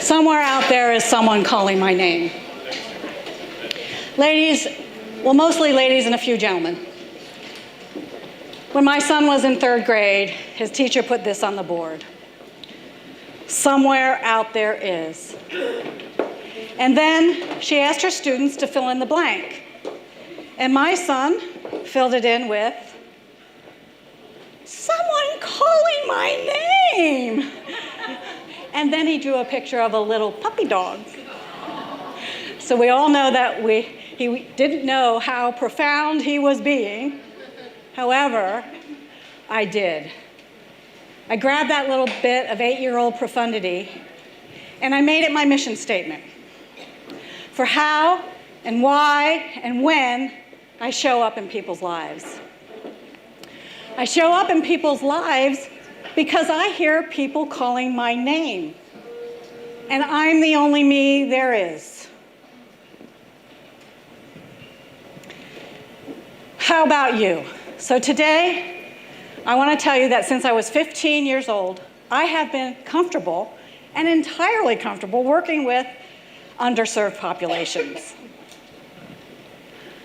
Somewhere out there is someone calling my name. Ladies, well, mostly ladies and a few gentlemen. When my son was in 3rd grade, his teacher put this on the board. Somewhere out there is. And then she asked her students to fill in the blank. And my son filled it in with, someone calling my name. And then he drew a picture of a little puppy dog. So we all know that he didn't know how profound he was being. However, I did. I grabbed that little bit of 8-year-old profundity and I made it my mission statement for how and why and when I show up in people's lives. I show up in people's lives because I hear people calling my name, and I'm the only me there is. How about you? So today, I want to tell you that since I was 15 years old, I have been comfortable and entirely comfortable working with underserved populations.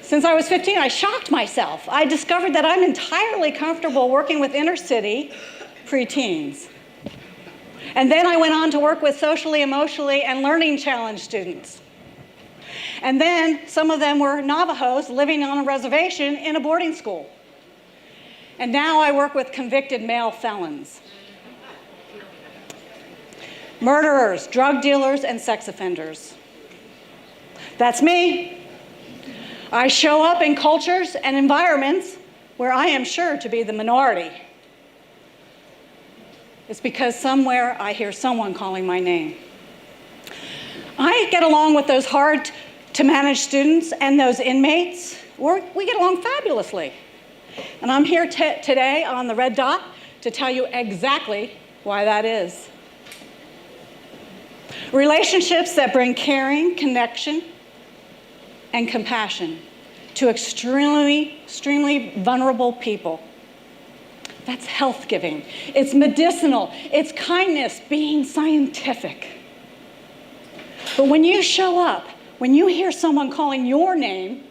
Since I was 15, I shocked myself. I discovered that I'm entirely comfortable working with inner city preteens. And then I went on to work with socially, emotionally, and learning challenged students. And then some of them were Navajos living on a reservation in a boarding school. And now I work with convicted male felons, murderers, drug dealers, and sex offenders. That's me. I show up in cultures and environments where I am sure to be the minority. It's because somewhere I hear someone calling my name. I get along with those hard to manage students and those inmates. We get along fabulously. And I'm here today on the red dot to tell you exactly why that is. Relationships that bring caring, connection, and compassion to extremely vulnerable people. That's health giving. It's medicinal. It's kindness being scientific. But when you show up, when you hear someone calling your name,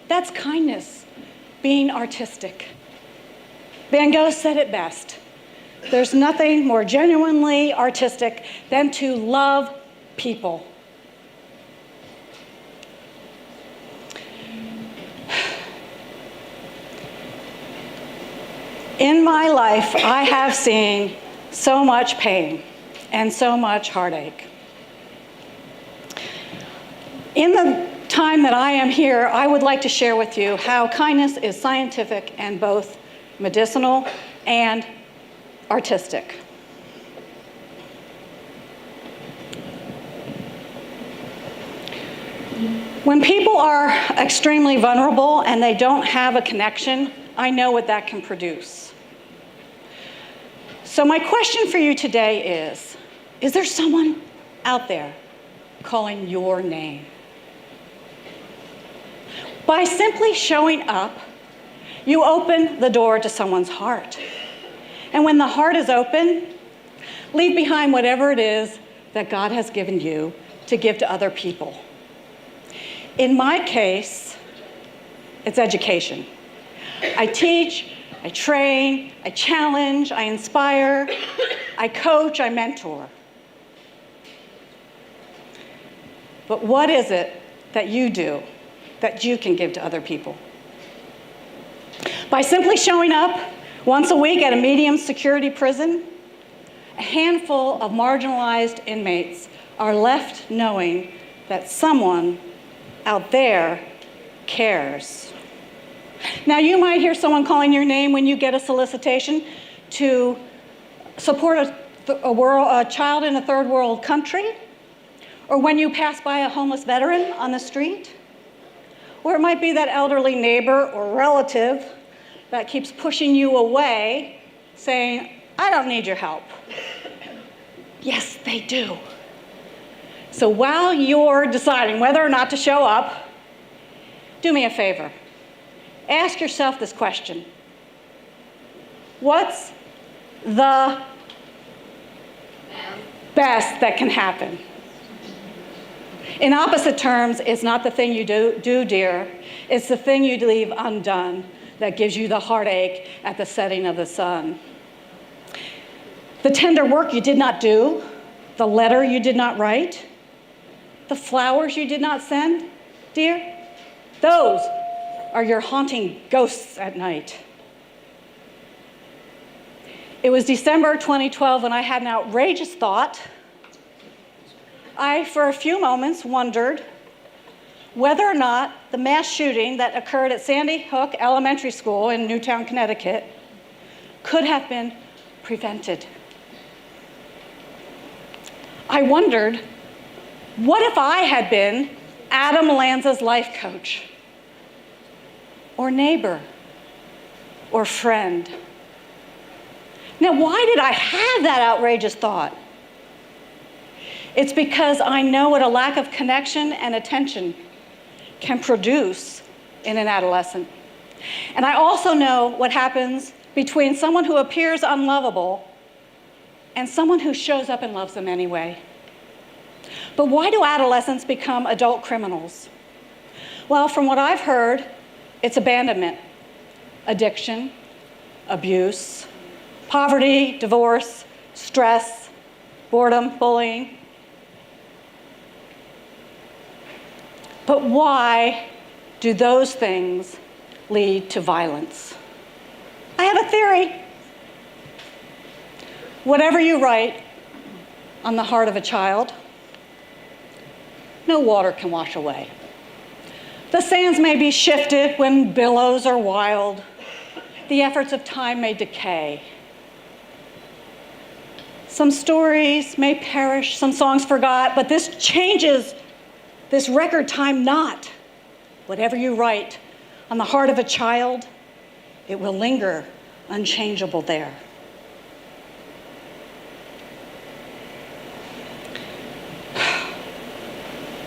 that's kindness being artistic. Van Gogh said it best. There's nothing more genuinely artistic than to love people. In my life, I have seen so much pain and so much heartache. In the time that I am here, I would like to share with you how kindness is scientific and both medicinal and artistic. When people are extremely vulnerable and they don't have a connection, I know what that can produce. So my question for you today is there someone out there calling your name? By simply showing up, you open the door to someone's heart. And when the heart is open, leave behind whatever it is that God has given you to give to other people. In my case, it's education. I teach, I train, I challenge, I inspire, I coach, I mentor. But what is it that you do that you can give to other people? By simply showing up once a week at a medium security prison, a handful of marginalized inmates are left knowing that someone out there cares. Now, you might hear someone calling your name when you get a solicitation to support a child in a third world country, or when you pass by a homeless veteran on the street, or it might be that elderly neighbor or relative that keeps pushing you away, saying, I don't need your help. Yes, they do. So while you're deciding whether or not to show up, do me a favor. Ask yourself this question. What's the best that can happen. In opposite terms, it's not the thing you do, dear. It's the thing you leave undone that gives you the heartache at the setting of the sun. The tender work you did not do, the letter you did not write, the flowers you did not send, dear, those are your haunting ghosts at night. It was December 2012 when I had an outrageous thought. I, for a few moments, wondered whether or not the mass shooting that occurred at Sandy Hook Elementary School in Newtown, Connecticut, could have been prevented. I wondered, what if I had been Adam Lanza's life coach, or neighbor, or friend? Now, why did I have that outrageous thought? It's because I know what a lack of connection and attention can produce in an adolescent. And I also know what happens between someone who appears unlovable and someone who shows up and loves them anyway. But why do adolescents become adult criminals? Well, from what I've heard, it's abandonment, addiction, abuse, poverty, divorce, stress, boredom, bullying. But why do those things lead to violence? I have a theory. Whatever you write on the heart of a child, no water can wash away. The sands may be shifted when billows are wild. The efforts of time may decay. Some stories may perish, some songs forgot, but this changes this record time not. Whatever you write on the heart of a child, it will linger unchangeable there.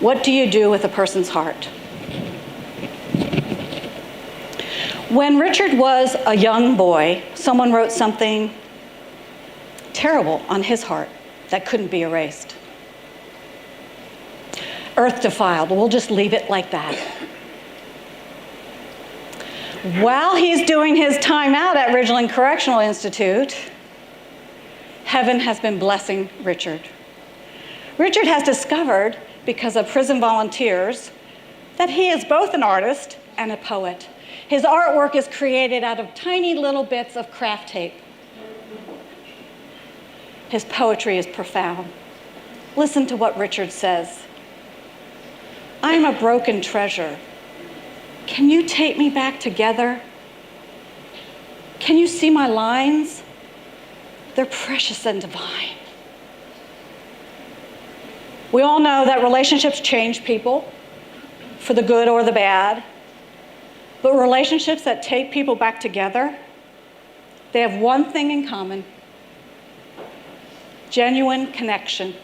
What do you do with a person's heart? When Richard was a young boy, someone wrote something terrible on his heart that couldn't be erased. Earth defiled. We'll just leave it like that. While he's doing his time out at Ridgeland Correctional Institute, heaven has been blessing Richard. Richard has discovered, because of prison volunteers, that he is both an artist and a poet. His artwork is created out of tiny little bits of craft tape. His poetry is profound. Listen to what Richard says. I'm a broken treasure. Can you tape me back together? Can you see my lines? They're precious and divine. We all know that relationships change people, for the good or the bad. But relationships that tape people back together, they have one thing in common: genuine connection.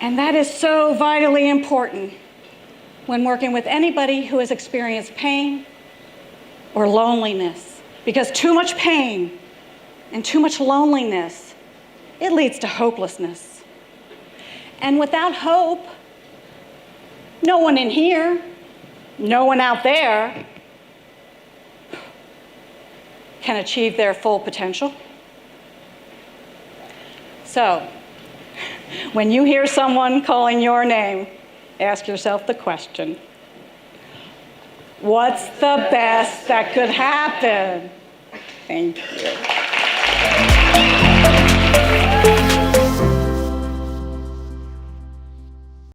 And that is so vitally important when working with anybody who has experienced pain or loneliness. Because too much pain and too much loneliness, it leads to hopelessness. And without hope, no one in here, no one out there can achieve their full potential. So, when you hear someone calling your name, ask yourself the question, what's the best that could happen? Thank you.